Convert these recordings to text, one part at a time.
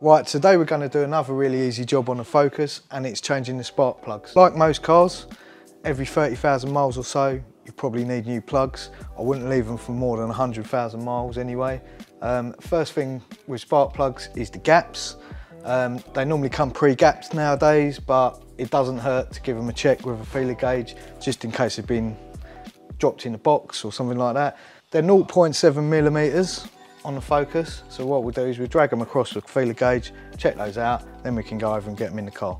Right, today we're going to do another really easy job on the Focus, and it's changing the spark plugs. Like most cars, every 30,000 miles or so, you probably need new plugs. I wouldn't leave them for more than 100,000 miles anyway. First thing with spark plugs is the gaps. They normally come pre-gapped nowadays, but it doesn't hurt to give them a check with a feeler gauge, just in case they've been dropped in a box or something like that. They're 0.7 millimeters on the Focus, so what we'll do is we'll drag them across with a feeler gauge, check those out, then we can go over and get them in the car.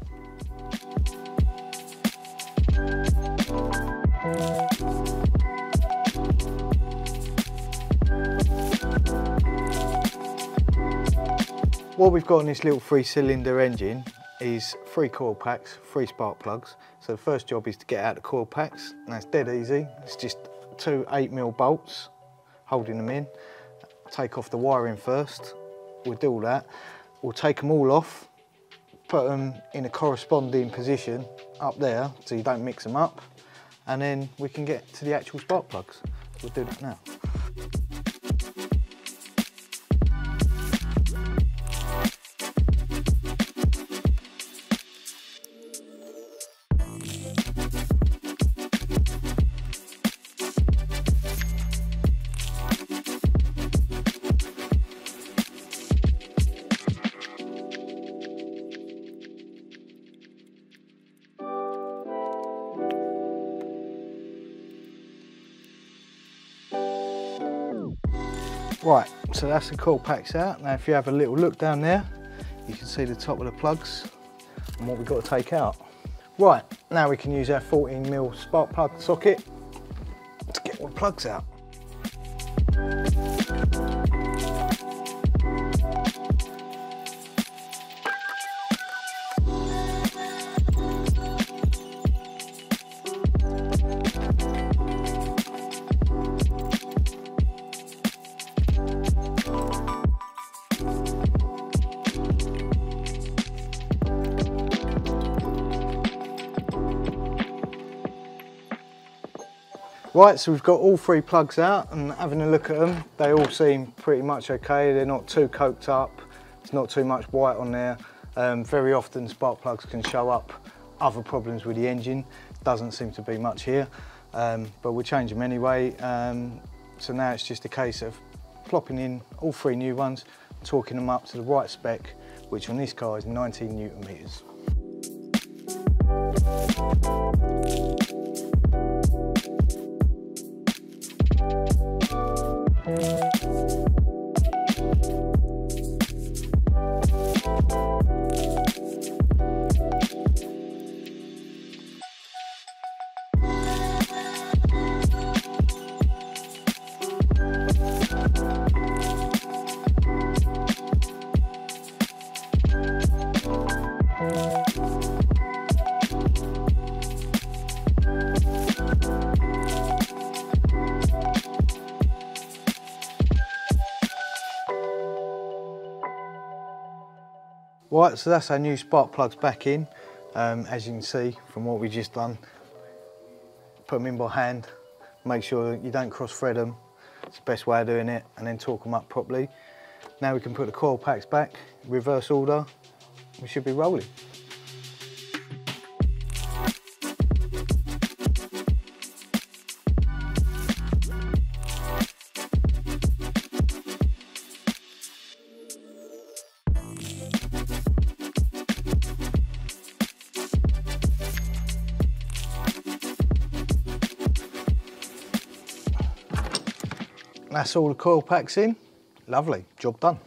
What we've got in this little 3-cylinder engine is 3 coil packs, 3 spark plugs. So the first job is to get out the coil packs, and that's dead easy. It's just 2 8mm bolts holding them in. Take off the wiring first. We'll do all that. We'll take them all off, put them in a corresponding position up there so you don't mix them up, and then we can get to the actual spark plugs. We'll do that now. Right, so that's the coil packs out. Now if you have a little look down there, you can see the top of the plugs and what we've got to take out. Right, now we can use our 14mm spark plug socket to get all the plugs out. Right, so we've got all 3 plugs out, and having a look at them, they all seem pretty much okay. They're not too coked up, there's not too much white on there. Very often spark plugs can show up other problems with the engine. Doesn't seem to be much here, but we'll change them anyway. So now it's just a case of plopping in all 3 new ones, torquing them up to the right spec, which on this car is 19 Newton meters. Right, so that's our new spark plugs back in. As you can see from what we've just done, put them in by hand, make sure you don't cross thread them. It's the best way of doing it, and then torque them up properly. Now we can put the coil packs back, reverse order, we should be rolling. That's all the coil packs in. Lovely, job done.